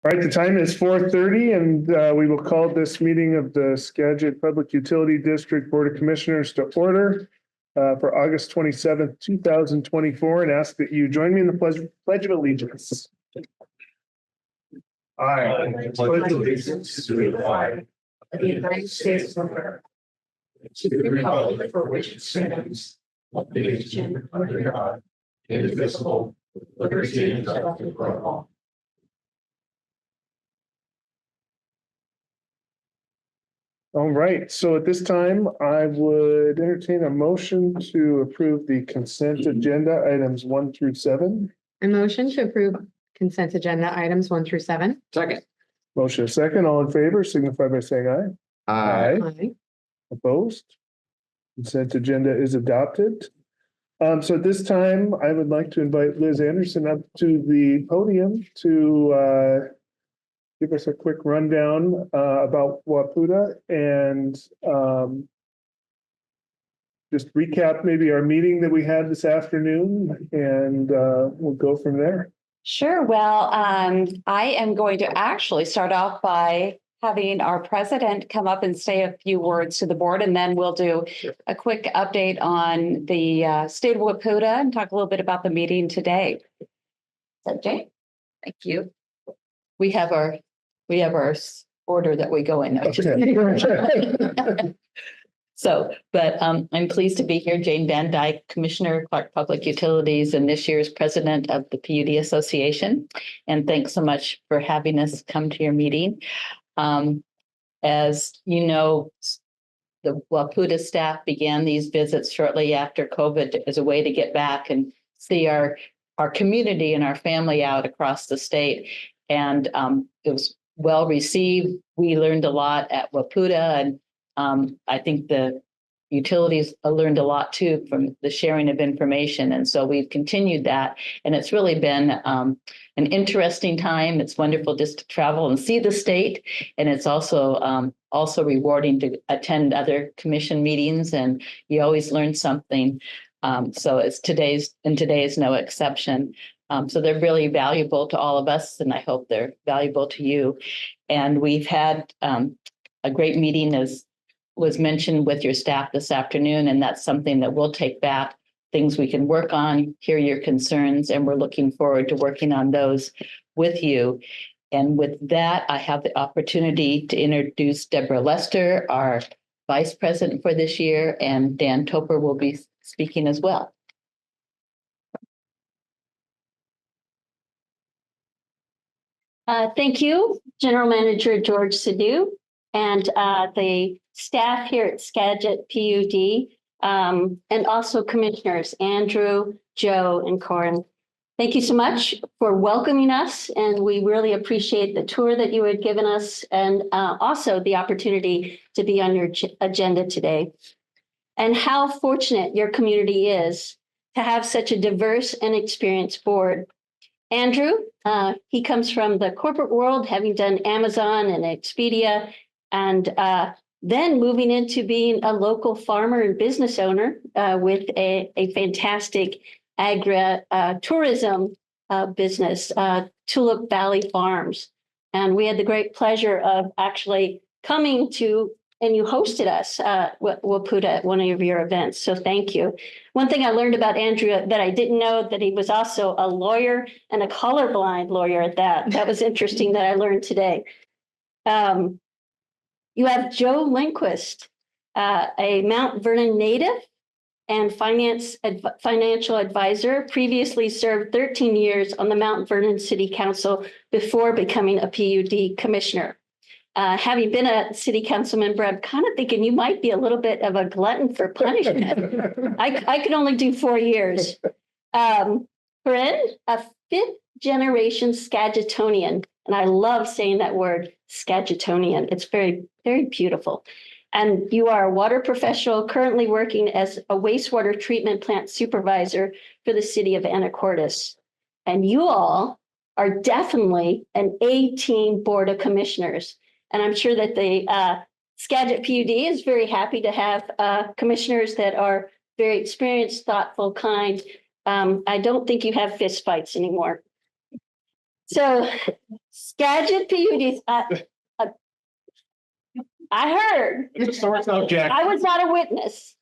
All right, the time is 4:30 and we will call this meeting of the Skagit Public Utility District Board of Commissioners to order for August 27th, 2024, and ask that you join me in the Pledge of Allegiance. I pledge allegiance to the flag of the United States of America, to the republic for which it stands, one nation under God, indivisible, with liberty and justice for all. All right, so at this time, I would entertain a motion to approve the consent agenda items 1 through 7. A motion to approve consent agenda items 1 through 7. Second. Motion second, all in favor, signify by saying aye. Aye. Opposed? Consent agenda is adopted. So at this time, I would like to invite Liz Anderson up to the podium to give us a quick rundown about Wapuda and just recap maybe our meeting that we had this afternoon, and we'll go from there. Sure. Well, I am going to actually start off by having our president come up and say a few words to the board, and then we'll do a quick update on the state of Wapuda and talk a little bit about the meeting today. So, Jane, thank you. We have our order that we go in. Okay. So, but I'm pleased to be here. Jane Van Dyke, Commissioner, Clark Public Utilities, and this year's president of the PUD Association. And thanks so much for having us come to your meeting. As you know, the Wapuda staff began these visits shortly after COVID as a way to get back and see our community and our family out across the state. And it was well received. We learned a lot at Wapuda, and I think the utilities learned a lot too from the sharing of information. And so we've continued that. And it's really been an interesting time. It's wonderful just to travel and see the state. And it's also rewarding to attend other commission meetings, and you always learn something. So today is no exception. So they're really valuable to all of us, and I hope they're valuable to you. And we've had a great meeting, as was mentioned, with your staff this afternoon, and that's something that we'll take back, things we can work on, hear your concerns, and we're looking forward to working on those with you. And with that, I have the opportunity to introduce Deborah Lester, our vice president for this year, and Dan Topper will be speaking as well. Thank you, General Manager George Sidhu, and the staff here at Skagit PUD, and also Commissioners Andrew, Joe, and Corin. Thank you so much for welcoming us, and we really appreciate the tour that you had given us, and also the opportunity to be on your agenda today. And how fortunate your community is to have such a diverse and experienced board. Andrew, he comes from the corporate world, having done Amazon and Expedia, and then moving into being a local farmer and business owner with a fantastic tourism business, Tulip Valley Farms. And we had the great pleasure of actually coming to, and you hosted us, Wapuda, at one of your events. So thank you. One thing I learned about Andrew that I didn't know, that he was also a lawyer, and a colorblind lawyer at that. That was interesting that I learned today. You have Joe Lindquist, a Mount Vernon native and financial advisor, previously served 13 years on the Mount Vernon City Council before becoming a PUD commissioner. Having been a city council member, I'm kind of thinking you might be a little bit of a glutton for punishment. I could only do 4 years. Corinne, a 5th generation Skagitonian, and I love saying that word, Skagitonian. It's very, very beautiful. And you are a water professional currently working as a wastewater treatment plant supervisor for the city of Anacortes. And you all are definitely an A-team board of commissioners. And I'm sure that the Skagit PUD is very happy to have commissioners that are very experienced, thoughtful, kind. I don't think you have fist fights anymore. So Skagit PUDs, I heard, I was not a witness.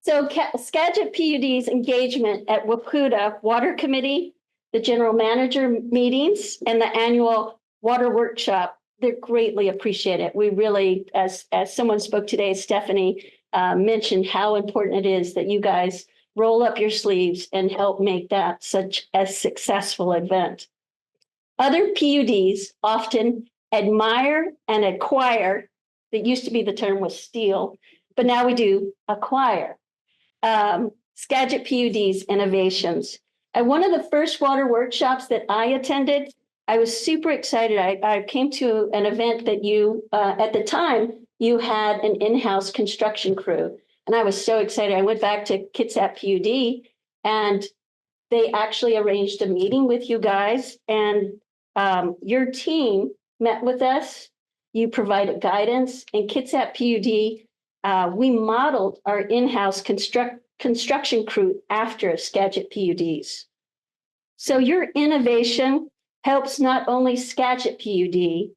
So Skagit PUD's engagement at Waputa Water Committee, the general manager meetings, and the annual water workshop, they're greatly appreciated. We really, as someone spoke today, Stephanie mentioned how important it is that you guys roll up your sleeves and help make that such a successful event. Other PUDs often admire and acquire. That used to be the term was steal, but now we do acquire. Skagit PUD's innovations. At one of the first water workshops that I attended, I was super excited. I came to an event that you, at the time, you had an in-house construction crew. And I was so excited. I went back to Kitsap PUD and they actually arranged a meeting with you guys. And your team met with us. You provided guidance. In Kitsap PUD, we modeled our in-house construction crew after Skagit PUDs. So your innovation helps not only Skagit PUD,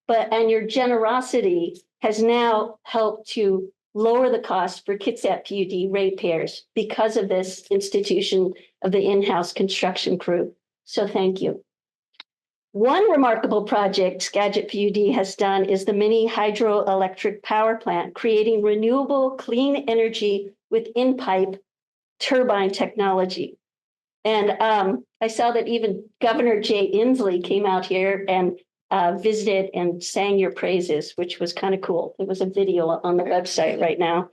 and your generosity has now helped to lower the cost for Kitsap PUD ratepayers because of this institution of the in-house construction crew. So thank you. One remarkable project Skagit PUD has done is the mini hydroelectric power plant, creating renewable clean energy with in-pipe turbine technology. And I saw that even Governor Jay Inslee came out here and visited and sang your praises, which was kind of cool. There was a video on the website right now.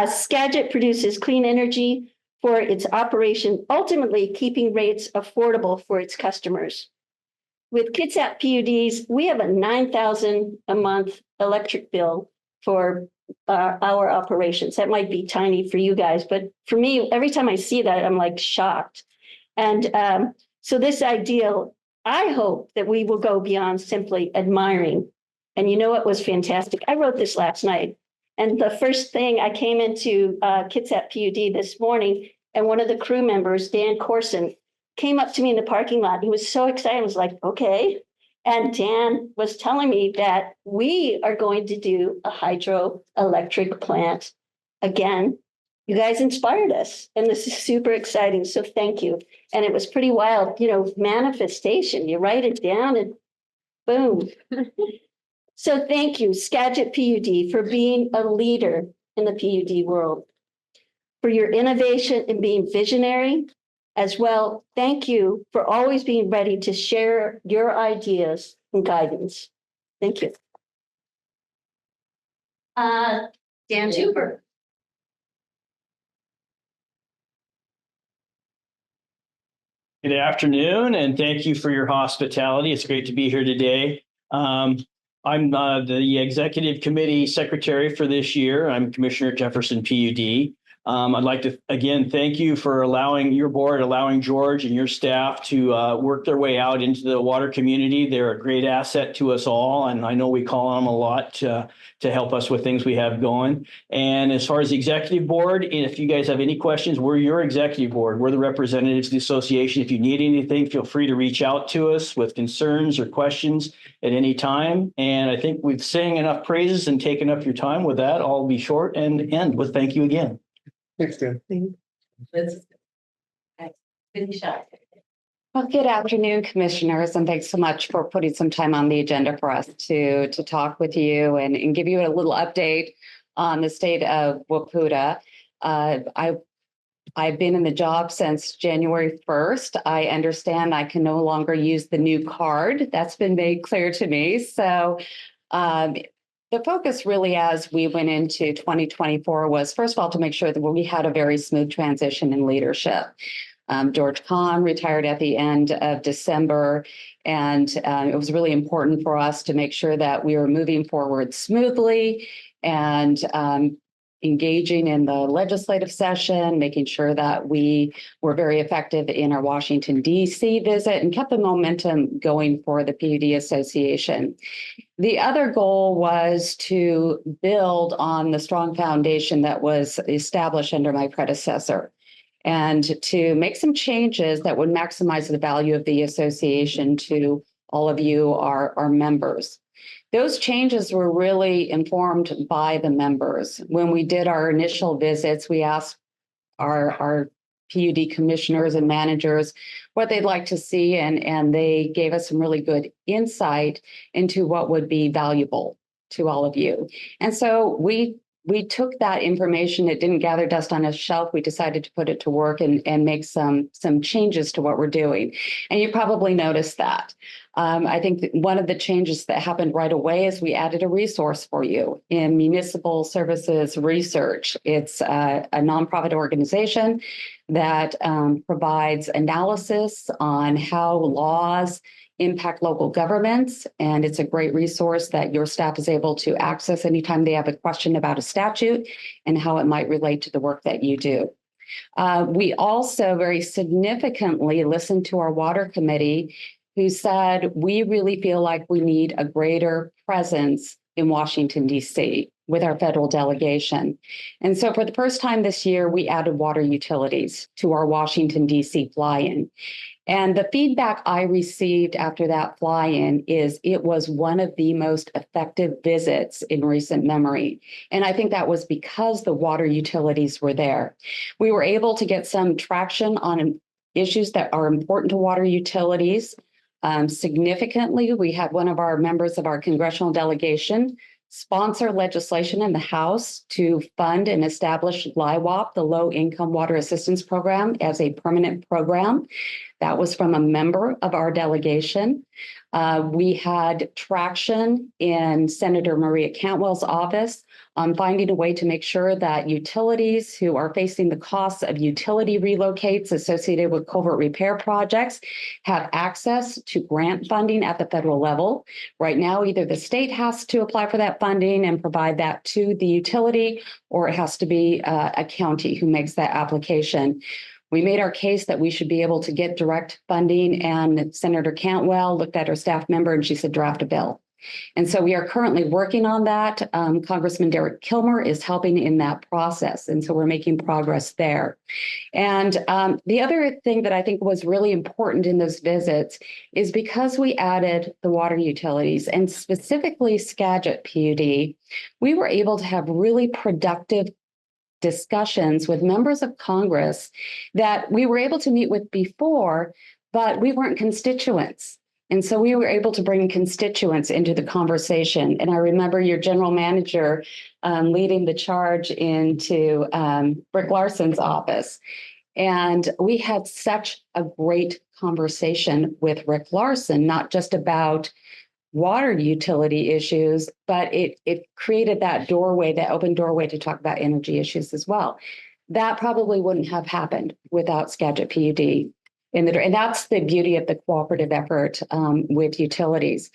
Skagit produces clean energy for its operation, ultimately keeping rates affordable for its customers. With Kitsap PUDs, we have a $9,000 a month electric bill for our operations. That might be tiny for you guys, but for me, every time I see that, I'm like shocked. And so this ideal, I hope that we will go beyond simply admiring. And you know what was fantastic? I wrote this last night. And the first thing I came into Kitsap PUD this morning, and one of the crew members, Dan Corson, came up to me in the parking lot. He was so excited. I was like, okay. And Dan was telling me that we are going to do a hydroelectric plant again. You guys inspired us, and this is super exciting. So thank you. And it was pretty wild, manifestation. You write it down and boom. So thank you, Skagit PUD, for being a leader in the PUD world, for your innovation and being visionary. As well, thank you for always being ready to share your ideas and guidance. Thank you. Dan Tuber. Good afternoon, and thank you for your hospitality. It's great to be here today. I'm the executive committee secretary for this year. I'm Commissioner Jefferson PUD. I'd like to, again, thank you for allowing George and your staff to work their way out into the water community. They're a great asset to us all, and I know we call on them a lot to help us with things we have going. And as far as the executive board, if you guys have any questions, we're your executive board. We're the representatives of the association. If you need anything, feel free to reach out to us with concerns or questions at any time. And I think we've sang enough praises and taken up your time. With that, I'll be short and end with thank you again. Thanks, Dan. Well, good afternoon, commissioners, and thanks so much for putting some time on the agenda for us to talk with you and give you a little update on the state of Waputa. I've been in the job since January 1st. I understand I can no longer use the new card. That's been made clear to me. So the focus really as we went into 2024 was, first of all, to make sure that we had a very smooth transition in leadership. George Kahn retired at the end of December, and it was really important for us to make sure that we were moving forward smoothly and engaging in the legislative session, making sure that we were very effective in our Washington, D.C. visit and kept the momentum going for the PUD Association. The other goal was to build on the strong foundation that was established under my predecessor and to make some changes that would maximize the value of the association to all of you, our members. Those changes were really informed by the members. When we did our initial visits, we asked our PUD commissioners and managers what they'd like to see, and they gave us some really good insight into what would be valuable to all of you. And so we took that information. It didn't gather dust on a shelf. We decided to put it to work and make some changes to what we're doing. And you probably noticed that. I think that one of the changes that happened right away is we added a resource for you in Municipal Services Research. It's a nonprofit organization that provides analysis on how laws impact local governments. And it's a great resource that your staff is able to access anytime they have a question about a statute and how it might relate to the work that you do. We also very significantly listened to our water committee, who said, we really feel like we need a greater presence in Washington, D.C. with our federal delegation. And so for the first time this year, we added water utilities to our Washington, D.C. fly-in. And the feedback I received after that fly-in is it was one of the most effective visits in recent memory. And I think that was because the water utilities were there. We were able to get some traction on issues that are important to water utilities. Significantly, we had one of our members of our congressional delegation sponsor legislation in the House to fund and establish LIWAP, the Low Income Water Assistance Program, as a permanent program. That was from a member of our delegation. We had traction in Senator Maria Cantwell's office on finding a way to make sure that utilities who are facing the costs of utility relocates associated with culvert repair projects have access to grant funding at the federal level. Right now, either the state has to apply for that funding and provide that to the utility, or it has to be a county who makes that application. We made our case that we should be able to get direct funding, and Senator Cantwell looked at her staff member and she said, draft a bill. And so we are currently working on that. Congressman Derek Kilmer is helping in that process. And so we're making progress there. And the other thing that I think was really important in those visits is because we added the water utilities and specifically Skagit PUD, we were able to have really productive discussions with members of Congress that we were able to meet with before, but we weren't constituents. And so we were able to bring constituents into the conversation. And I remember your general manager leading the charge into Rick Larson's office. And we had such a great conversation with Rick Larson, not just about water utility issues, but it created that doorway, that open doorway to talk about energy issues as well. That probably wouldn't have happened without Skagit PUD. And that's the beauty of the cooperative effort with utilities.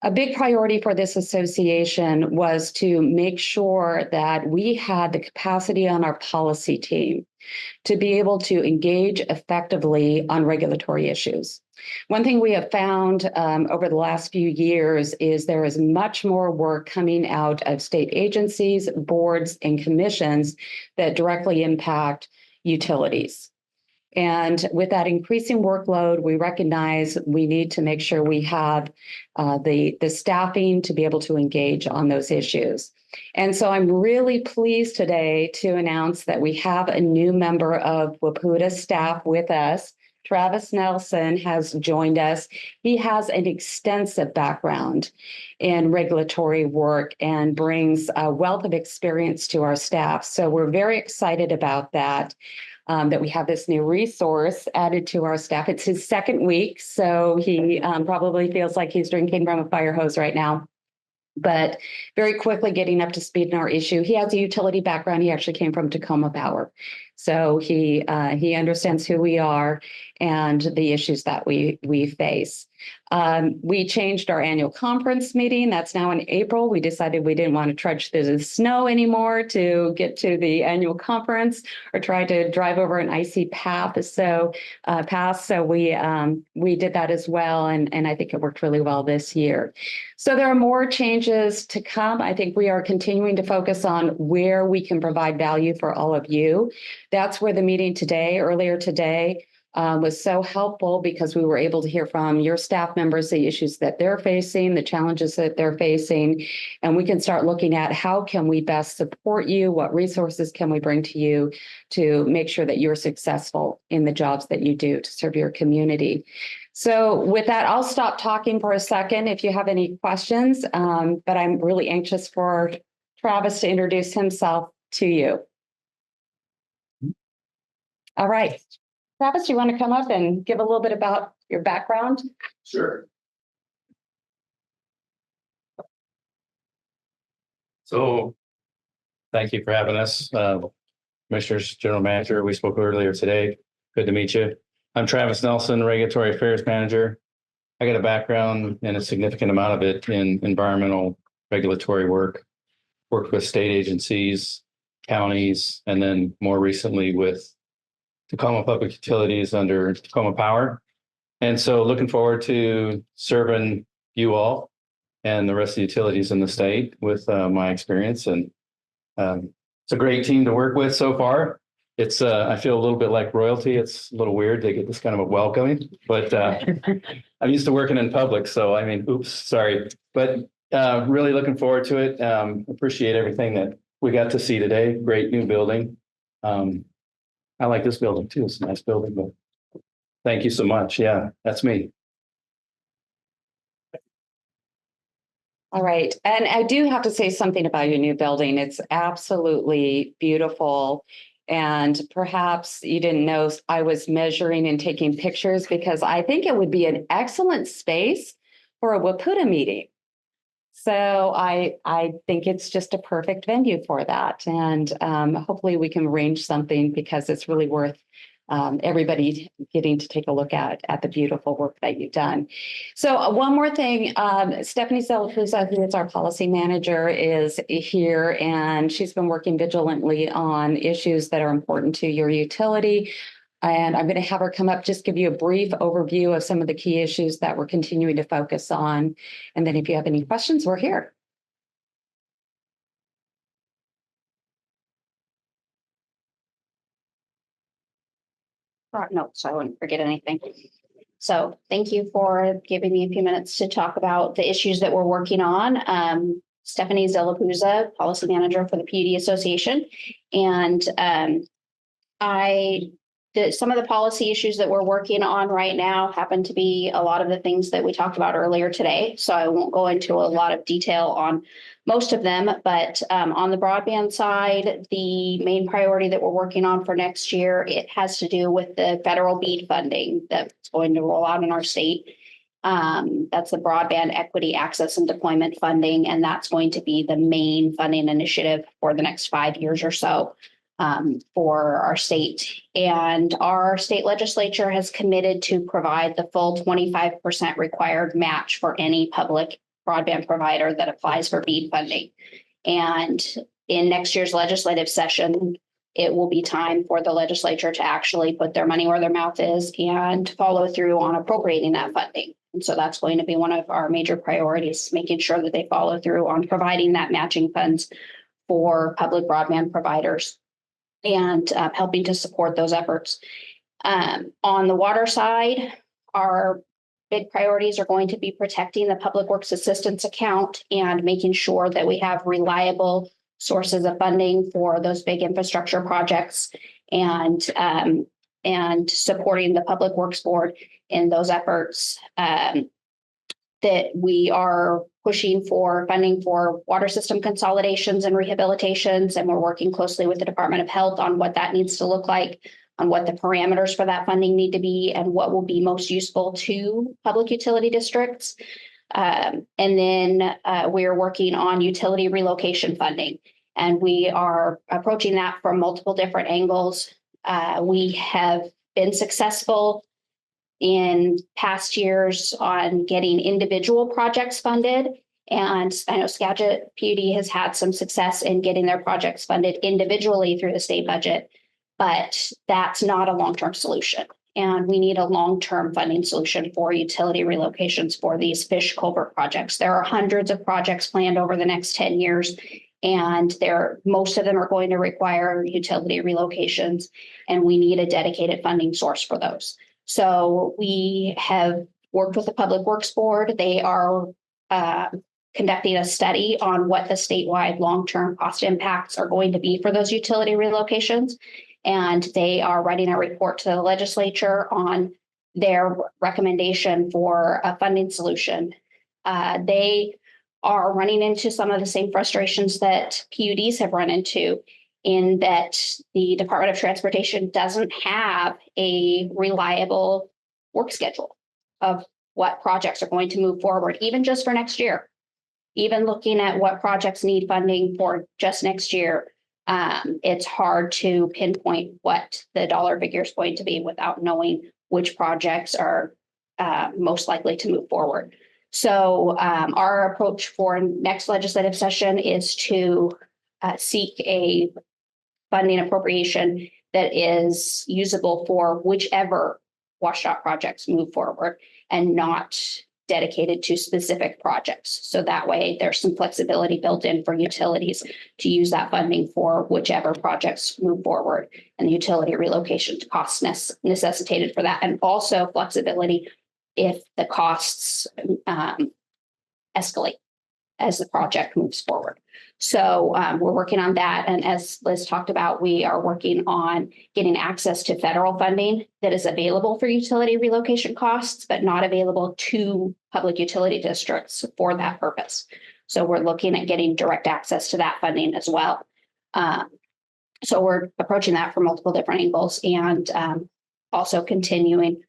A big priority for this association was to make sure that we had the capacity on our policy team to be able to engage effectively on regulatory issues. One thing we have found over the last few years is there is much more work coming out of state agencies, boards, and commissions that directly impact utilities. And with that increasing workload, we recognize we need to make sure we have the staffing to be able to engage on those issues. And so I'm really pleased today to announce that we have a new member of WPUDA staff with us. Travis Nelson has joined us. He has an extensive background in regulatory work and brings a wealth of experience to our staff. So we're very excited about that. That we have this new resource added to our staff. It's his second week, so he probably feels like he's drinking from a fire hose right now, but very quickly getting up to speed in our issue. He has a utility background. He actually came from Tacoma Power. So he understands who we are and the issues that we face. We changed our annual conference meeting. That's now in April. We decided we didn't want to trudge through the snow anymore to get to the annual conference or try to drive over an icy path. So we did that as well. And I think it worked really well this year. So there are more changes to come. I think we are continuing to focus on where we can provide value for all of you. That's where the meeting earlier today, was so helpful because we were able to hear from your staff members, the issues that they're facing, the challenges that they're facing, and we can start looking at how can we best support you, what resources can we bring to you to make sure that you're successful in the jobs that you do to serve your community. So with that, I'll stop talking for a second if you have any questions, but I'm really anxious for Travis to introduce himself to you. All right. Travis, you want to come up and give a little bit about your background? Sure. So, thank you for having us. Commissioners, General Manager, we spoke earlier today. Good to meet you. I'm Travis Nelson, Regulatory Affairs Manager. I got a background and a significant amount of it in environmental regulatory work. Worked with state agencies, counties, and then more recently with Tacoma Public Utilities under Tacoma Power. And so looking forward to serving you all and the rest of the utilities in the state with my experience. And it's a great team to work with so far. It's I feel a little bit like royalty. It's a little weird to get this kind of a welcoming, but I'm used to working in public. So, I mean, oops, sorry. But really looking forward to it. Appreciate everything that we got to see today. Great new building. I like this building too. It's a nice building, but thank you so much. Yeah, that's me. All right. And I do have to say something about your new building. It's absolutely beautiful. And perhaps you didn't know I was measuring and taking pictures because I think it would be an excellent space for a WAPUTA meeting. So I think it's just a perfect venue for that. And hopefully we can arrange something because it's really worth everybody getting to take a look at the beautiful work that you've done. So one more thing, Stephanie Zalafuza, who is our policy manager, is here, and she's been working vigilantly on issues that are important to your utility. And I'm going to have her come up, just give you a brief overview of some of the key issues that we're continuing to focus on. And then if you have any questions, we're here. Brought notes, so I wouldn't forget anything. So thank you for giving me a few minutes to talk about the issues that we're working on. Stephanie Zalapuza, Policy Manager for the PUD Association. And some of the policy issues that we're working on right now happen to be a lot of the things that we talked about earlier today. So I won't go into a lot of detail on most of them, but on the broadband side, the main priority that we're working on for next year, it has to do with the federal BEAD funding that's going to roll out in our state. That's the Broadband Equity Access and Deployment Funding, and that's going to be the main funding initiative for the next 5 years or so. For our state, and our state legislature has committed to provide the full 25% required match for any public broadband provider that applies for BEAD funding. And in next year's legislative session, it will be time for the legislature to actually put their money where their mouth is and follow through on appropriating that funding. And so that's going to be one of our major priorities, making sure that they follow through on providing that matching funds for public broadband providers and helping to support those efforts. On the water side, our big priorities are going to be protecting the Public Works Assistance account and making sure that we have reliable sources of funding for those big infrastructure projects and supporting the Public Works Board in those efforts. That we are pushing for funding for water system consolidations and rehabilitations, and we're working closely with the Department of Health on what that needs to look like, on what the parameters for that funding need to be, and what will be most useful to public utility districts. And then we are working on utility relocation funding, and we are approaching that from multiple different angles. We have been successful in past years on getting individual projects funded. And I know Skagit PUD has had some success in getting their projects funded individually through the state budget, but that's not a long-term solution. And we need a long-term funding solution for utility relocations for these fish culvert projects. There are hundreds of projects planned over the next 10 years, and most of them are going to require utility relocations, and we need a dedicated funding source for those. So we have worked with the Public Works Board. They are conducting a study on what the statewide long-term cost impacts are going to be for those utility relocations. And they are writing a report to the legislature on their recommendation for a funding solution. They are running into some of the same frustrations that PUDs have run into, in that the Department of Transportation doesn't have a reliable work schedule of what projects are going to move forward, even just for next year. Even looking at what projects need funding for just next year, it's hard to pinpoint what the dollar figure is going to be without knowing which projects are most likely to move forward. So our approach for next legislative session is to seek a funding appropriation that is usable for whichever washout projects move forward and not dedicated to specific projects. So that way there's some flexibility built in for utilities to use that funding for whichever projects move forward, and the utility relocation costs necessitated for that. And also flexibility if the costs escalate as the project moves forward. So we're working on that. And as Liz talked about, we are working on getting access to federal funding that is available for utility relocation costs, but not available to public utility districts for that purpose. So we're looking at getting direct access to that funding as well. So we're approaching that from multiple different angles, and also continuing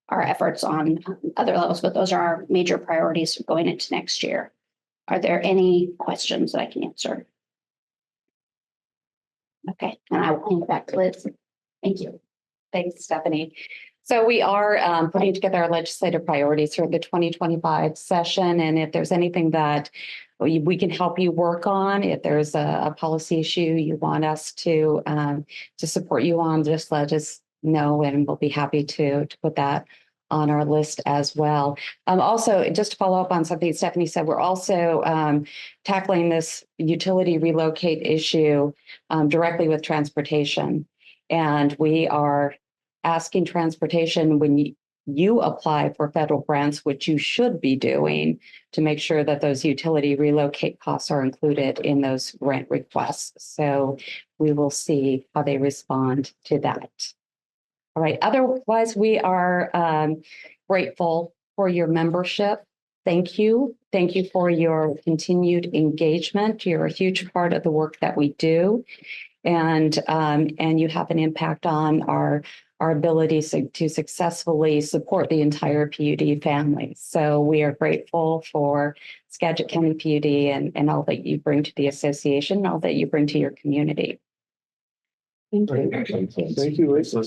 our efforts on other levels, but those are our major priorities going into next year. Are there any questions that I can answer? Okay, and I will hand it back to Liz. Thank you. Thanks, Stephanie. So we are putting together our legislative priorities for the 2025 session. And if there's anything that we can help you work on, if there's a policy issue you want us to support you on, just let us know, and we'll be happy to put that on our list as well. Also, just to follow up on something Stephanie said, we're also tackling this utility relocate issue directly with transportation. And we are asking transportation, when you apply for federal grants, which you should be doing, to make sure that those utility relocate costs are included in those grant requests. So we will see how they respond to that. All right. Otherwise, we are grateful for your membership. Thank you. Thank you for your continued engagement. You're a huge part of the work that we do, and you have an impact on our ability to successfully support the entire PUD family. So we are grateful for Skagit County PUD and all that you bring to the association, all that you bring to your community. Thank you. Thank you, Lisa.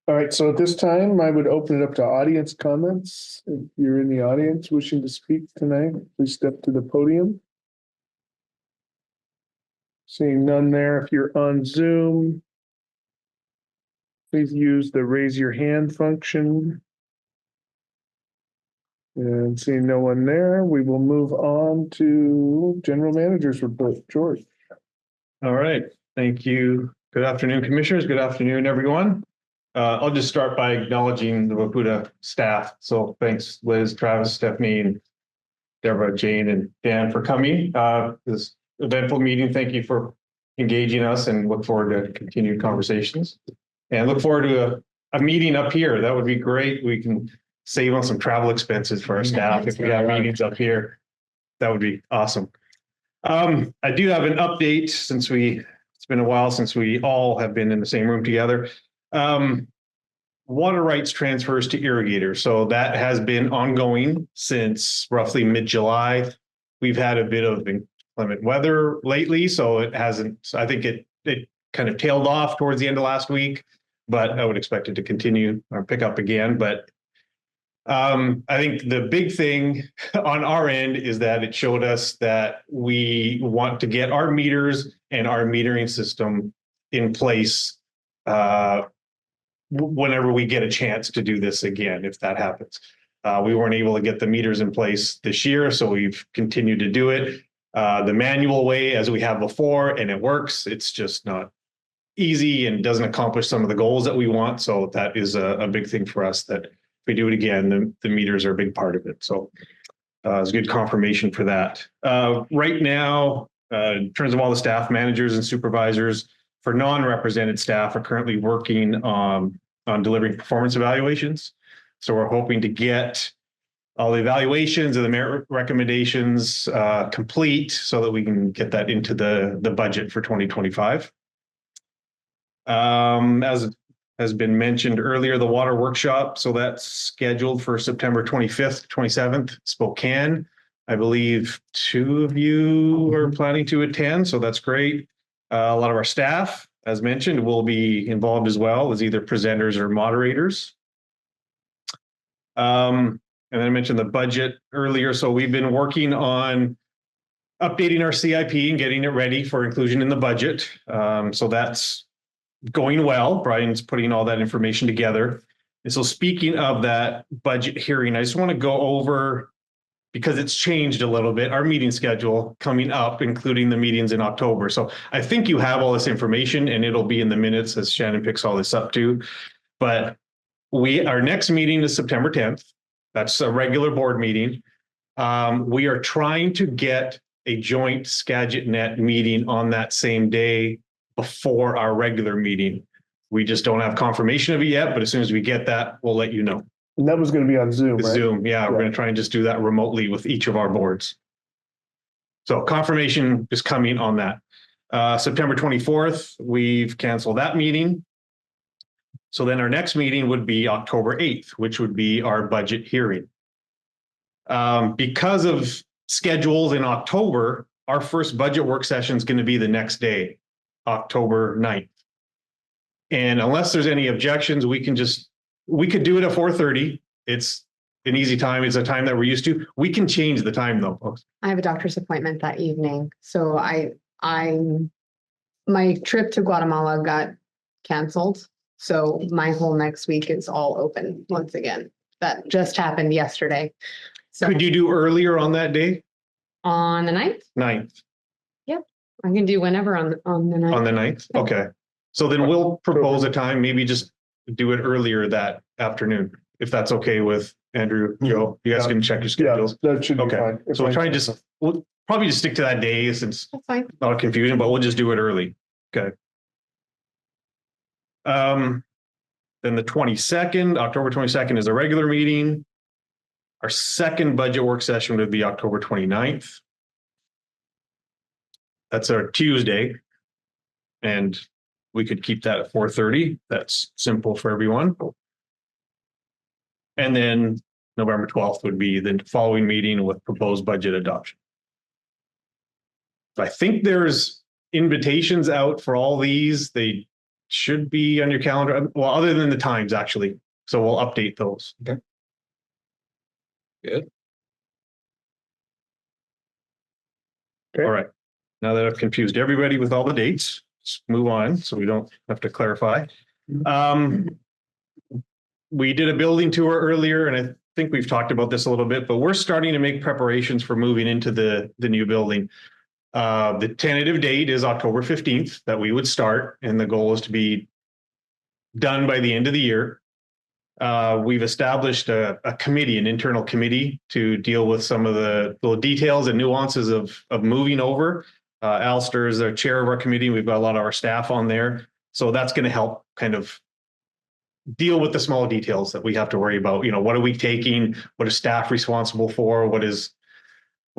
All right, so at this time, I would open it up to audience comments. If you're in the audience wishing to speak tonight, please step to the podium. Seeing none there. If you're on Zoom, please use the raise your hand function. And seeing no one there, we will move on to General Manager's report. George. All right, thank you. Good afternoon, Commissioners. Good afternoon, everyone. I'll just start by acknowledging the WAPUTA staff. So thanks, Liz, Travis, Stephanie, and Deborah, Jane, and Dan for coming. This eventful meeting. Thank you for engaging us, and look forward to continued conversations. And look forward to a meeting up here. That would be great. We can save on some travel expenses for our staff if we have meetings up here. That would be awesome. I do have an update since it's been a while since we all have been in the same room together. Water rights transfers to irrigators. So that has been ongoing since roughly mid-July. We've had a bit of inclement weather lately, so it hasn't, I think it kind of tailed off towards the end of last week, but I would expect it to continue or pick up again. But I think the big thing on our end is that it showed us that we want to get our meters and our metering system in place whenever we get a chance to do this again, if that happens. We weren't able to get the meters in place this year, so we've continued to do it the manual way as we have before, and it works. It's just not easy and doesn't accomplish some of the goals that we want. So that is a big thing for us, that if we do it again, the meters are a big part of it. So it's good confirmation for that. Right now, in terms of all the staff managers and supervisors for non-represented staff are currently working on delivering performance evaluations. So we're hoping to get all the evaluations and the merit recommendations complete so that we can get that into the budget for 2025. As has been mentioned earlier, the water workshop, so that's scheduled for September 25th, 27th, Spokane. I believe 2 of you are planning to attend, so that's great. A lot of our staff, as mentioned, will be involved as well as either presenters or moderators. And then I mentioned the budget earlier, so we've been working on updating our CIP and getting it ready for inclusion in the budget. So that's going well. Brian's putting all that information together. And so speaking of that budget hearing, I just want to go over, because it's changed a little bit, our meeting schedule coming up, including the meetings in October. So I think you have all this information and it'll be in the minutes as Shannon picks all this up too. But our next meeting is September 10th. That's a regular board meeting. We are trying to get a joint SkagitNet meeting on that same day before our regular meeting. We just don't have confirmation of it yet, but as soon as we get that, we'll let you know. And that was going to be on Zoom, right? Zoom, yeah, we're going to try and just do that remotely with each of our boards. So confirmation is coming on that. September 24th, we've canceled that meeting. So then our next meeting would be October 8th, which would be our budget hearing. Because of schedules in October, our first budget work session is going to be the next day, October 9th. And unless there's any objections, we could do it at 4:30. It's an easy time. It's a time that we're used to. We can change the time though, folks. I have a doctor's appointment that evening, so my trip to Guatemala got canceled. So my whole next week is all open once again. That just happened yesterday. So Could you do earlier on that day? on the 9th? 9th. I can do whenever on the 9th. On the 9th? Okay. So then we'll propose a time, maybe just do it earlier that afternoon, if that's okay with Andrew, Joe. You guys can check your Yeah, schedules. that should be Okay. fine. So we'll try and we'll probably just stick to that day since That's fine. a lot of confusion, but we'll just do it early. Okay. Then the 22nd, October 22nd is a regular meeting. Our second budget work session would be October 29th. That's our Tuesday. And we could keep that at 4:30. That's simple for everyone. And then November 12th would be the following meeting with proposed budget adoption. I think there's invitations out for all these. They should be on your calendar. Well, other than the times, actually. So we'll update those. Okay. Good. Okay. All right. Now that I've confused everybody with all the dates, let's move on so we don't have to clarify. We did a building tour earlier, and I think we've talked about this a little bit, but we're starting to make preparations for moving into the new building. The tentative date is October 15th that we would start, and the goal is to be done by the end of the year. We've established a committee, an internal committee, to deal with some of the little details and nuances of moving over. Alistair is the chair of our committee. We've got a lot of our staff on there. So that's going to help kind of deal with the small details that we have to worry about. You know, what are we taking? What is staff responsible for? What is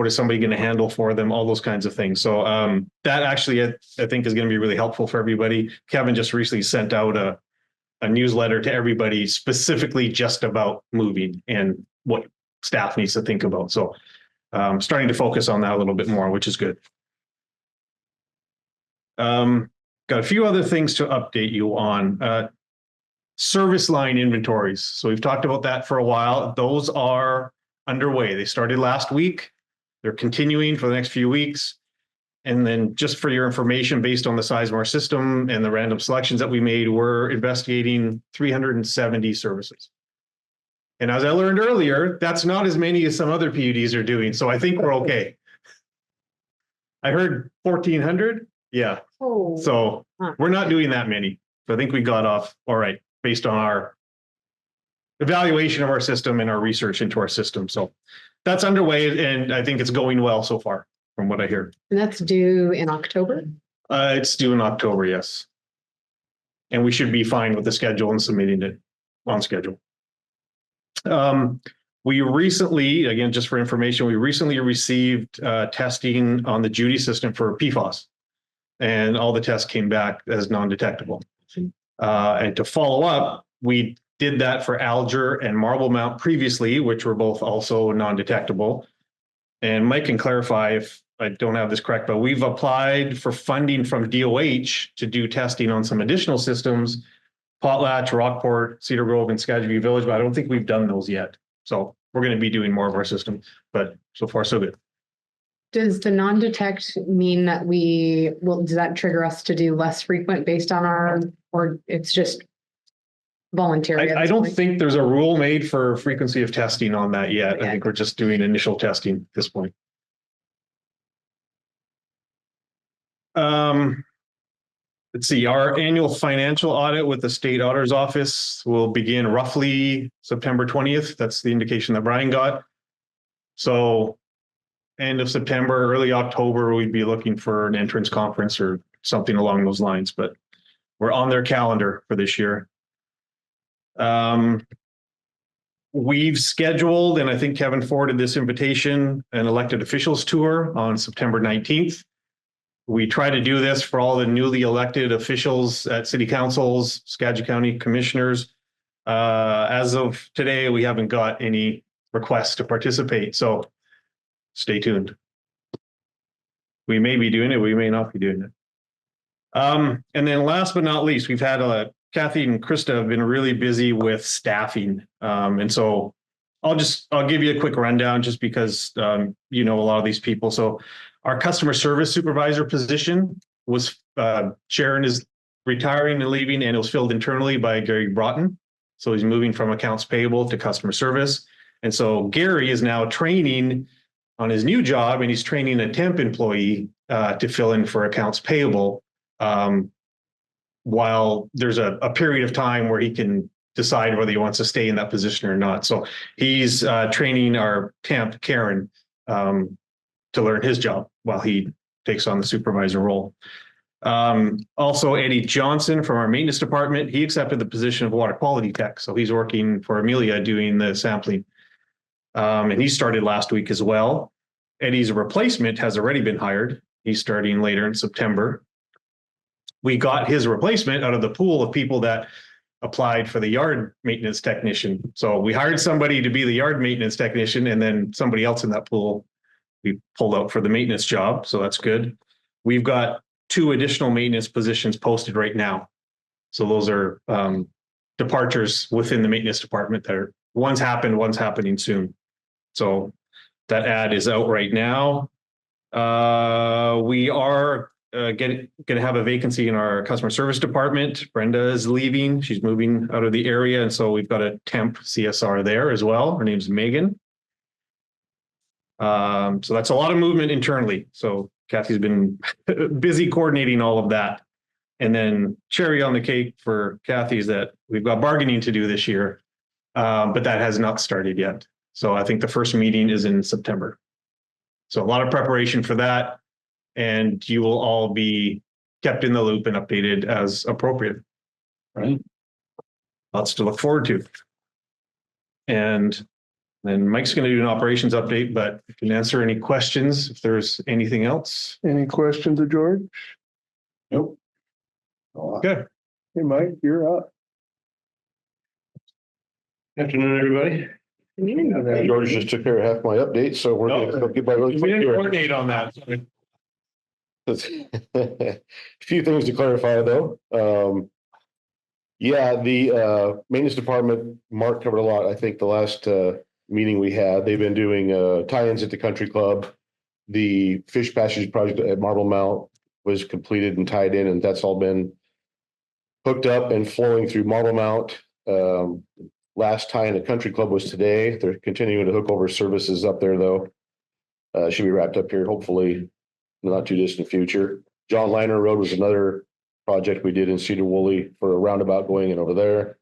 somebody going to handle for them? All those kinds of things. So that actually, I think is going to be really helpful for everybody. Kevin just recently sent out a newsletter to everybody specifically just about moving and what staff needs to think about. So starting to focus on that a little bit more, which is good. Got a few other things to update you on. Service line inventories. So we've talked about that for a while. Those are underway. They started last week. They're continuing for the next few weeks. And then just for your information, based on the size of our system and the random selections that we made, we're investigating 370 services. And as I learned earlier, that's not as many as some other PUDs are doing. So I think we're okay. I heard 1,400. Yeah. Oh. So we're not doing that many. So I think we got off all right based on our evaluation of our system and our research into our system. So that's underway, and I think it's going well so far from what I hear. And that's due in October? It's due in October, yes. And we should be fine with the schedule and submitting it on schedule. We recently, again, just for information, we recently received testing on the Judy system for PFAS, and all the tests came back as non-detectable. And to follow up, we did that for Alger and Marble Mount previously, which were both also non-detectable. And Mike can clarify if I don't have this correct, but we've applied for funding from DOH to do testing on some additional systems, Potlatch, Rockport, Cedar Grove, and Skagit Village, but I don't think we've done those yet. So we're going to be doing more of our system, but so far so good. Does the non-detect mean that does that trigger us to do less frequent based on or it's just voluntary? I don't think there's a rule made for frequency of testing on that yet. I think we're just doing initial testing at this point. Let's see, our annual financial audit with the state auditor's office will begin roughly September 20th. That's the indication that Brian got. So end of September, early October, we'd be looking for an entrance conference or something along those lines, but we're on their calendar for this year. We've scheduled, and I think Kevin forwarded this invitation, an elected officials tour on September 19th. We try to do this for all the newly elected officials at city councils, Skagit County commissioners. As of today, we haven't got any requests to participate, so stay tuned. We may be doing it, we may not be doing it. And then last but not least, we've had Kathy and Krista have been really busy with staffing. And so I'll give you a quick rundown just because you know a lot of these people. So our customer service supervisor position was Sharon is retiring and leaving, and it was filled internally by Gary Broughton. So he's moving from accounts payable to customer service. And so Gary is now training on his new job, and he's training a temp employee to fill in for accounts payable while there's a period of time where he can decide whether he wants to stay in that position or not. So he's training our temp, Karen, to learn his job while he takes on the supervisor role. Also, Eddie Johnson from our maintenance department, he accepted the position of water quality tech. So he's working for Amelia doing the sampling. And he started last week as well. Eddie's replacement has already been hired. He's starting later in September. We got his replacement out of the pool of people that applied for the yard maintenance technician. So we hired somebody to be the yard maintenance technician, and then somebody else in that pool we pulled out for the maintenance job. So that's good. We've got 2 additional maintenance positions posted right now. So those are departures within the maintenance department that are, one's happened, one's happening soon. So that ad is out right now. We are going to have a vacancy in our customer service department. Brenda is leaving. She's moving out of the area. And so we've got a temp CSR there as well. Her name's Megan. So that's a lot of movement internally. So Kathy's been busy coordinating all of that. And then cherry on the cake for Kathy is that we've got bargaining to do this year, but that has not started yet. So I think the first meeting is in September. So a lot of preparation for that, and you will all be kept in the loop and updated as appropriate. Right? Lots to look forward to. And then Mike's going to do an operations update, but you can answer any questions if there's anything else. Any questions of George? Nope. Okay. Hey, Mike, you're up. Afternoon, everybody. George just took care of half my update, so we're going to keep my really We quick didn't here. coordinate on that. A few things to clarify, though. Yeah, the maintenance department, Mark covered a lot. I think the last meeting we had, they've been doing tie-ins at the country club. The fish passage project at Marble Mount was completed and tied in, and that's all been hooked up and flowing through Marble Mount. Last tie-in at country club was today. They're continuing to hook over services up there, though. Should be wrapped up here, hopefully, in the not too distant future. John Liner Road was another project we did in Cedar Woolley for a roundabout going in over there.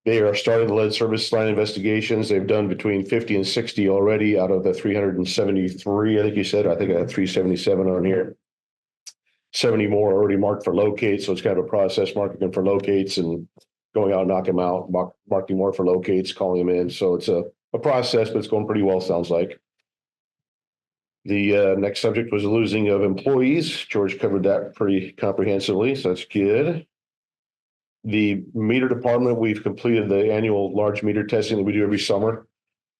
They are starting the lead service line investigations. They've done between 50 and 60 already out of the 373, I think you said. I think I had 377 on here. 70 more already marked for locates, so it's kind of a process, marking them for locates and going out and knocking them out, marking more for locates, calling them in. So it's a process, but it's going pretty well, sounds like. The next subject was the losing of employees. George covered that pretty comprehensively, so that's good. The meter department, we've completed the annual large meter testing that we do every summer.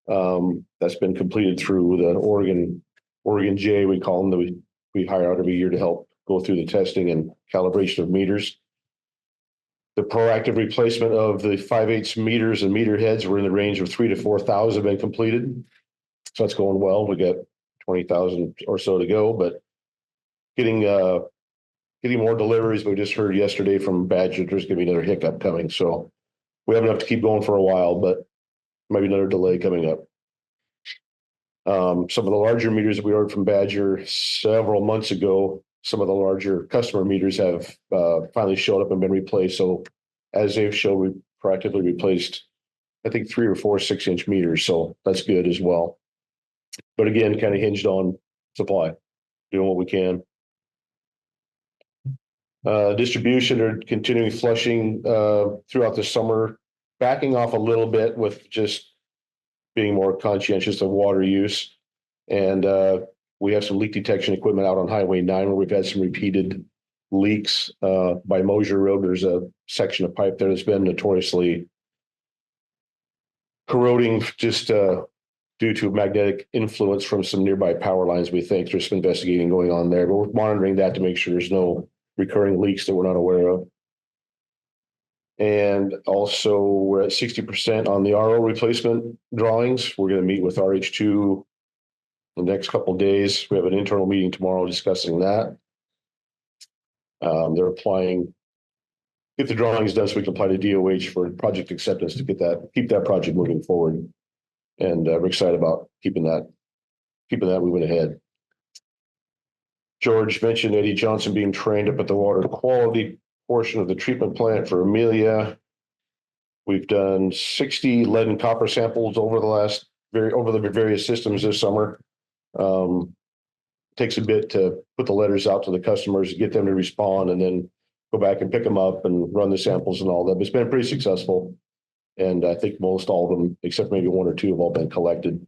That's been completed through the Oregon J, we call them, that we hire out every year to help go through the testing and calibration of meters. The proactive replacement of the 5/8 meters and meter heads were in the range of 3,000 to 4,000 have been completed. So that's going well. We got 20,000 or so to go, but getting more deliveries. We just heard yesterday from Badger there's going to be another hiccup coming, so we have enough to keep going for a while, but maybe another delay coming up. Some of the larger meters that we ordered from Badger several months ago, some of the larger customer meters have finally showed up and been replaced. So as they've showed, we proactively replaced, I think, 3 or 4 6-inch meters, so that's good as well. But again, kind of hinged on supply, doing what we can. Distribution are continuing flushing throughout the summer, backing off a little bit with just being more conscientious of water use. And we have some leak detection equipment out on Highway 9 where we've had some repeated leaks. By Mosier Road, there's a section of pipe there that's been notoriously corroding just due to magnetic influence from some nearby power lines. We think there's some investigating going on there, but we're monitoring that to make sure there's no recurring leaks that we're not aware of. And also we're at 60% on the RO replacement drawings. We're going to meet with RH2 the next couple of days. We have an internal meeting tomorrow discussing that. They're applying, get the drawings done so we can apply to DOH for project acceptance to keep that project moving forward. And we're excited about keeping that moving ahead. George mentioned Eddie Johnson being trained up at the water quality portion of the treatment plant for Amelia. We've done 60 lead and copper samples over the various systems this summer. Takes a bit to put the letters out to the customers, get them to respond, and then go back and pick them up and run the samples and all that. But it's been pretty successful. And I think most all of them, except maybe 1 or 2, have all been collected.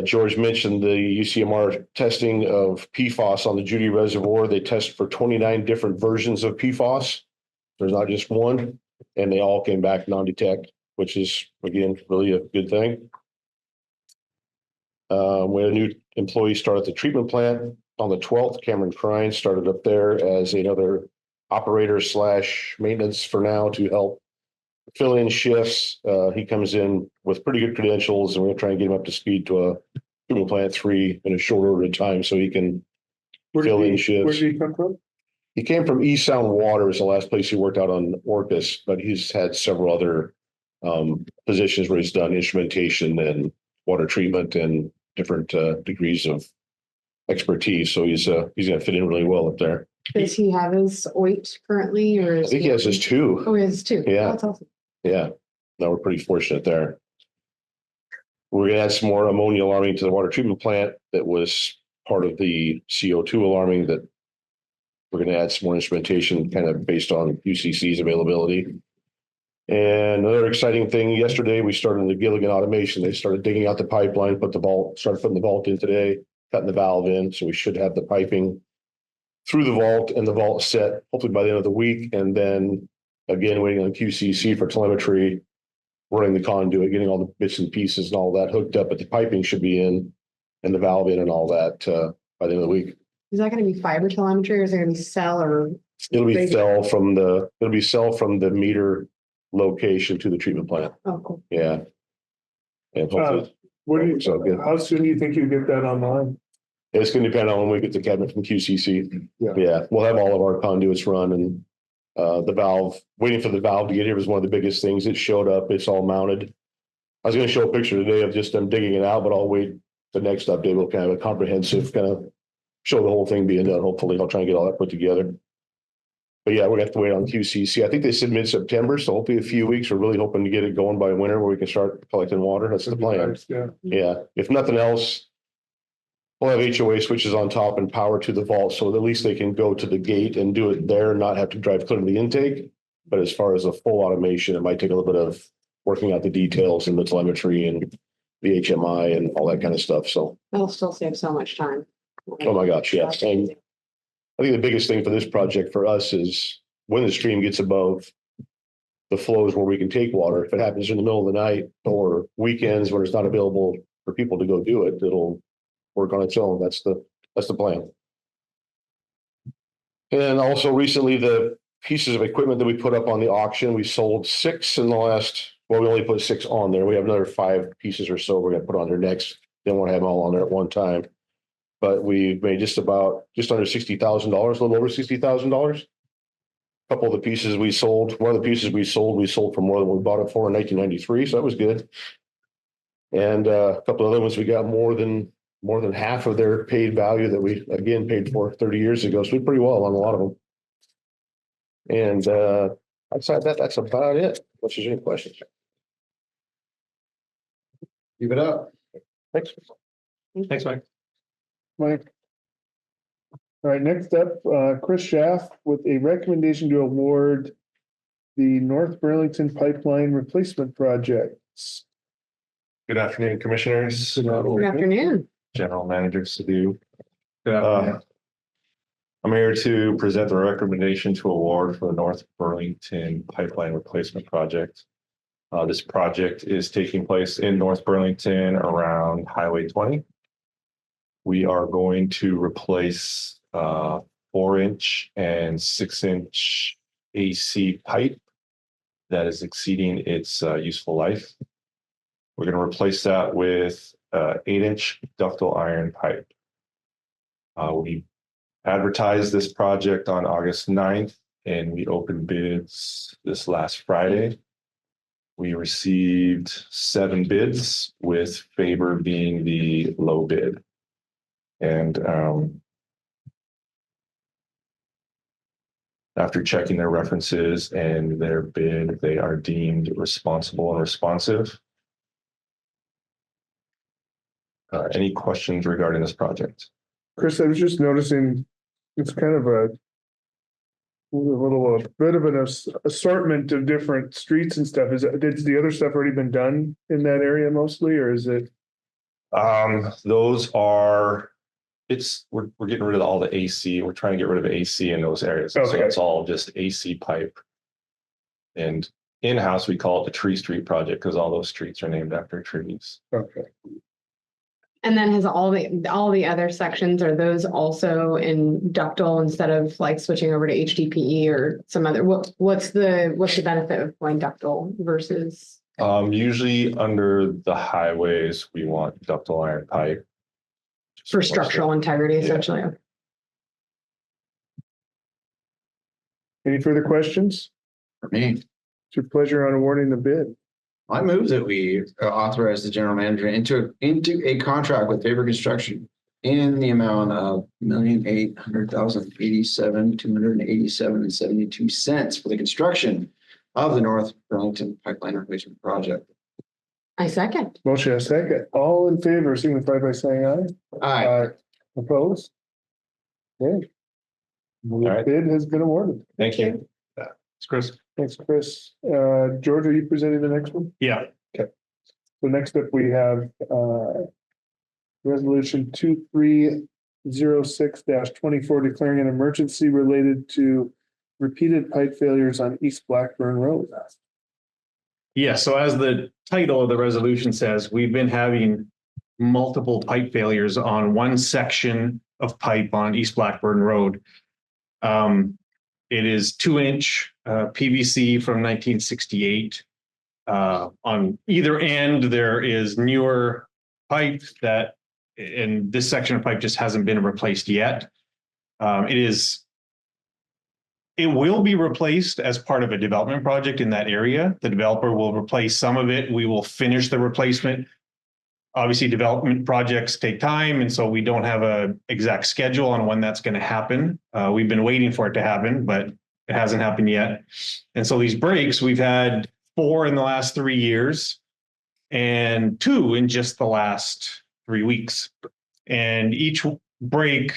George mentioned the UCMR testing of PFAS on the Judy Reservoir. They test for 29 different versions of PFAS. There's not just one, and they all came back non-detect, which is, again, really a good thing. We had a new employee start at the treatment plant on the 12th. Cameron Crine started up there as another operator / maintenance for now to help fill in shifts. He comes in with pretty good credentials, and we're going to try and get him up to speed to a treatment plant 3 in a short order of time so he can fill in shifts. Where did he come from? He came from East Sound Water, is the last place he worked out on Orcas, but he's had several other positions where he's done instrumentation and water treatment and different degrees of expertise. So he's going to fit in really well up there. Does he have his OIT currently, or? I think he has his 2. Oh, he has 2. Yeah. That's awesome. Yeah, no, we're pretty fortunate there. We're going to add some more ammonia alarming to the water treatment plant that was part of the CO2 alarming, that we're going to add some more instrumentation kind of based on UCC's availability. And another exciting thing, yesterday we started the Gilligan automation. They started digging out the pipeline, started putting the vault in today, cutting the valve in. So we should have the piping through the vault and the vault set hopefully by the end of the week. And then again, waiting on QCC for telemetry, running the conduit, getting all the bits and pieces and all that hooked up, but the piping should be in and the valve in and all that by the end of the week. Is that gonna be fiber telemetry or is it gonna be cell or? It'll be They- cell from the meter location to the treatment plant. Oh, cool. Yeah. And hopefully, What do So good. how soon do you think you get that online? it's gonna depend on when we get the cabinet from QCC. Yeah. Yeah, we'll have all of our conduits run and the valve, waiting for the valve to get here was one of the biggest things. It showed up, it's all mounted. I was gonna show a picture today of just them digging it out, but I'll wait. The next update will kind of a comprehensive kind of show the whole thing being done. Hopefully, I'll try and get all that put together. But yeah, we're gonna have to wait on QCC. I think they said mid-September, so hopefully a few weeks. We're really hoping to get it going by winter where we can start collecting water. That's the plan. Yeah. Yeah, if nothing else, we'll have HOA switches on top and power to the vault, so at least they can go to the gate and do it there, and not have to drive clear to the intake. But as far as a full automation, it might take a little bit of working out the details and the telemetry and the HMI and all that kind of stuff. So, That'll still save so much time. oh my gosh, yes. And I think the biggest thing for this project for us is when the stream gets above the flows where we can take water. If it happens in the middle of the night or weekends when it's not available for people to go do it, it'll work on its own. That's the plan. And also recently, the pieces of equipment that we put up on the auction, we sold 6 in the last, well, we only put 6 on there. We have another 5 pieces or so we're gonna put on there next. Didn't want to have them all on there at one time. But we made just under $60,000, a little over $60,000. Couple of the pieces we sold, one of the pieces we sold for more than we bought it for in 1993, so that was good. And a couple of other ones, we got more than half of their paid value that we again paid for 30 years ago. So we did pretty well on a lot of them. And outside that, that's about it. Unless there's any questions. Keep it up. Thanks. Thanks, Mike. Mike. All right, next up, Chris Schaff with a recommendation to award the North Burlington Pipeline Replacement Projects. Good afternoon, Commissioners. Good afternoon. General Manager Sadhu. Good afternoon. I'm here to present the recommendation to award for the North Burlington Pipeline Replacement Project. This project is taking place in North Burlington around Highway 20. We are going to replace 4-inch and 6-inch AC pipe that is exceeding its useful life. We're going to replace that with 8-inch ductile iron pipe. We advertised this project on August 9th and we opened bids this last Friday. We received 7 bids, with Faber being the low bid. And after checking their references and their bid, they are deemed responsible and responsive. Any questions regarding this project? Chris, I was just noticing it's kind of a bit of an assortment of different streets and stuff. Has the other stuff already been done in that area mostly, or is it? Those are, we're getting rid of all the AC. We're trying to get rid of AC in those areas. So Okay. it's all just AC pipe. And in-house, we call it the Tree Street project because all those streets are named after trees. Okay. And then has all the other sections, are those also in ductile instead of like switching over to HDPE or some other, what's the benefit of going ductile versus? Usually under the highways, we want ductile iron pipe. For structural integrity, essentially. Any further questions? For me, It's your pleasure on awarding the bid. I move that we authorize the general manager into a contract with Faber Construction in the amount of $1,800,087,287.72 for the construction of the North Burlington Pipeline Replacement Project. I second. Motion and a second. All in favor, signify by saying aye. Aye. Opposed? Okay. The right. bid has been awarded. Thank you. It's Chris. Thanks, Chris. George, are you presenting the next one? Yeah. So next up, we have resolution 2306-24 declaring an emergency related to repeated pipe failures on East Blackburn Road. Yeah, so as the title of the resolution says, we've been having multiple pipe failures on one section of pipe on East Blackburn Road. It is 2-inch PVC from 1968. On either end, there is newer pipe that, and this section of pipe just hasn't been replaced yet. It will be replaced as part of a development project in that area. The developer will replace some of it. We will finish the replacement. Obviously, development projects take time, and so we don't have an exact schedule on when that's going to happen. We've been waiting for it to happen, but it hasn't happened yet. And so these breaks, we've had 4 in the last 3 years and 2 in just the last 3 weeks. And each break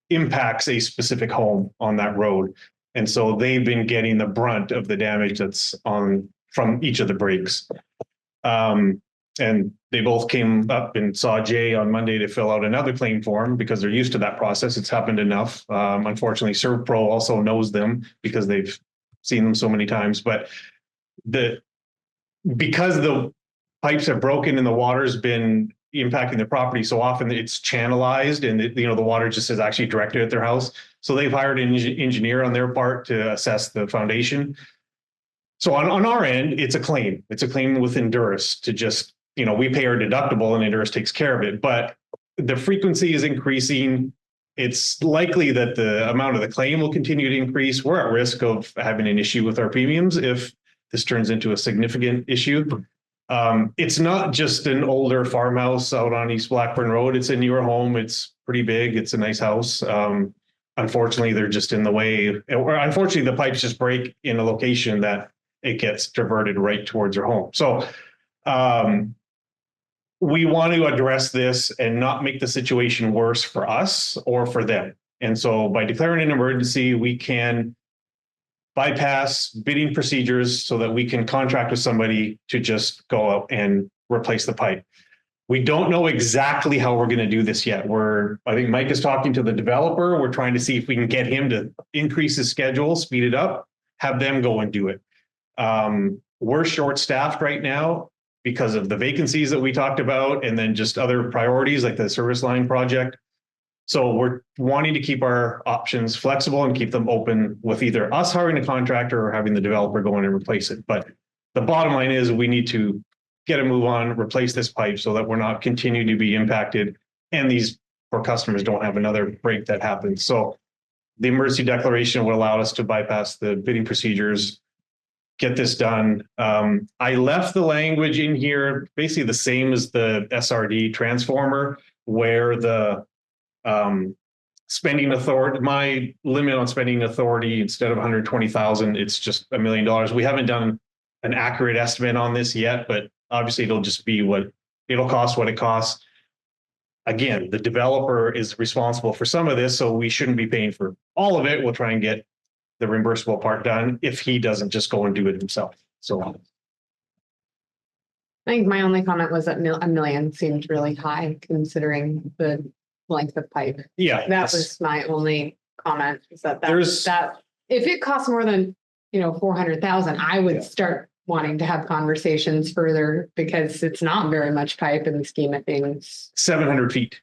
impacts a specific home on that road. And so they've been getting the brunt of the damage that's on from each of the breaks. And they both came up and saw Jay on Monday to fill out another claim form because they're used to that process. It's happened enough. Unfortunately, ServPro also knows them because they've seen them so many times. But because the pipes have broken and the water's been impacting the property so often, it's channelized and the water just is actually directed at their house. So they've hired an engineer on their part to assess the foundation. So on our end, it's a claim. It's a claim with Endurus to just, we pay our deductible and Endurus takes care of it. But the frequency is increasing. It's likely that the amount of the claim will continue to increase. We're at risk of having an issue with our premiums if this turns into a significant issue. It's not just an older farmhouse out on East Blackburn Road. It's a newer home. It's pretty big. It's a nice house. Unfortunately, they're just in the way. Or unfortunately, the pipes just break in a location that it gets diverted right towards your home. So we want to address this and not make the situation worse for us or for them. And so by declaring an emergency, we can bypass bidding procedures so that we can contract with somebody to just go out and replace the pipe. We don't know exactly how we're going to do this yet. I think Mike is talking to the developer. We're trying to see if we can get him to increase his schedule, speed it up, have them go and do it. We're short-staffed right now because of the vacancies that we talked about, and then just other priorities like the service line project. So we're wanting to keep our options flexible and keep them open with either us hiring a contractor or having the developer go in and replace it. But the bottom line is we need to get a move on, replace this pipe so that we're not continuing to be impacted and these poor customers don't have another break that happens. So the emergency declaration would allow us to bypass the bidding procedures, get this done. I left the language in here basically the same as the SRD transformer, where the spending authority, my limit on spending authority, instead of 120,000, it's just $1 million. We haven't done an accurate estimate on this yet, but obviously it'll just be what it'll cost, what it costs. Again, the developer is responsible for some of this, so we shouldn't be paying for all of it. We'll try and get the reimbursable part done if he doesn't just go and do it himself. So I think my only comment was that $1 million seemed really high considering the length of pipe. yeah, That was my only comment, is that There's- if it costs more than, 400,000, I would start wanting to have conversations further because it's not very much pipe in the scheme of things. 700 feet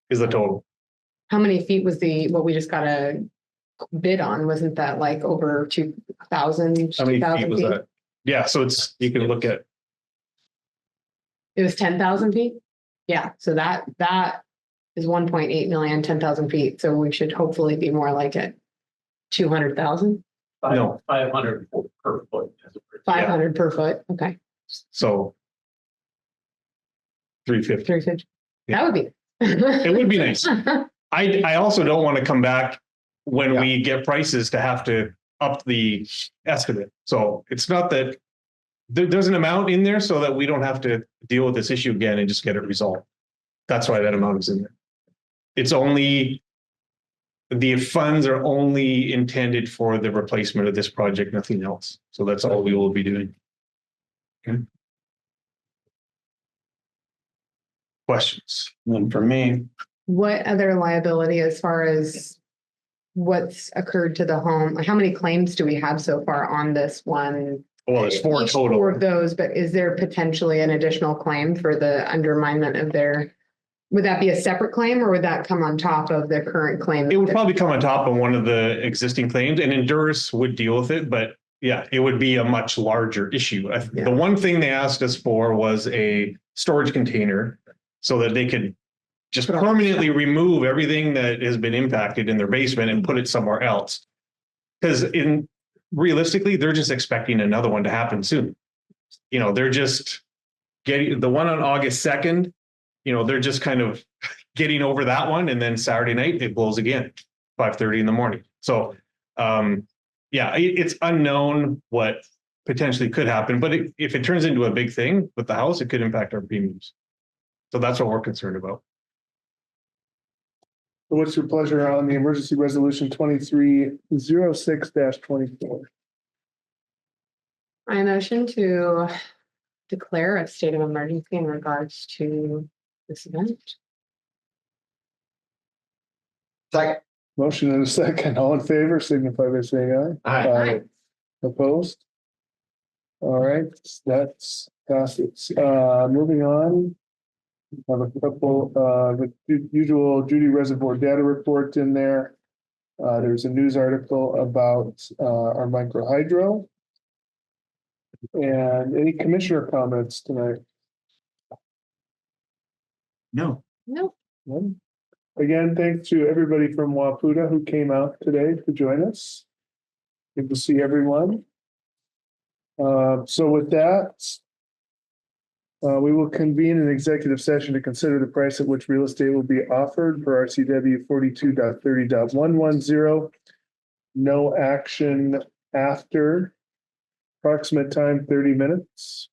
is the total. How many feet was what we just got a bid on? Wasn't that like over 2,000? How many feet was that? Yeah, so you can look at. It was 10,000 feet? Yeah, so that is 1.8 million, 10,000 feet. So we should hopefully be more like at 200,000? No. 500 per foot. 500 per foot, okay. So 350. 350. Yeah. That would be. It would be nice. I also don't want to come back when we get prices to have to up the estimate. So it's not that there's an amount in there so that we don't have to deal with this issue again and just get it resolved. That's why that amount is in there. The funds are only intended for the replacement of this project, nothing else. So that's all we will be doing. Okay. Questions? None for me. What other liability as far as what's occurred to the home? How many claims do we have so far on this one? Well, there's 4 Each total. 4 of those, but is there potentially an additional claim for the underminement of their Would that be a separate claim or would that come on top of the current claim? It would probably come on top of one of the existing claims, and Endurus would deal with it, but yeah, it would be a much larger issue. Yeah. The one thing they asked us for was a storage container so that they could just permanently remove everything that has been impacted in their basement and put it somewhere else. Because realistically, they're just expecting another one to happen soon. You know, they're just getting the one on August 2nd, you know, they're just kind of getting over that one. And then Saturday night, it blows again, 5:30 in the morning. So, yeah, it's unknown what potentially could happen, but if it turns into a big thing with the house, it could impact our premiums. So that's what we're concerned about. What's your pleasure on the emergency resolution 2306-24? I motion to declare a state of emergency in regards to this event. Second. Motion and a second. All in favor, signify by saying aye. Aye. Opposed? All right, that's passes. Moving on. Have a couple, the usual Judy Reservoir data report in there. There's a news article about our micro hydro. And any commissioner comments tonight? No. Nope. None? Again, thanks to everybody from Waputa who came out today to join us. Good to see everyone. So with that, we will convene an executive session to consider the price at which real estate will be offered for RCW 42.30.110. No action after. Approximate time 30 minutes.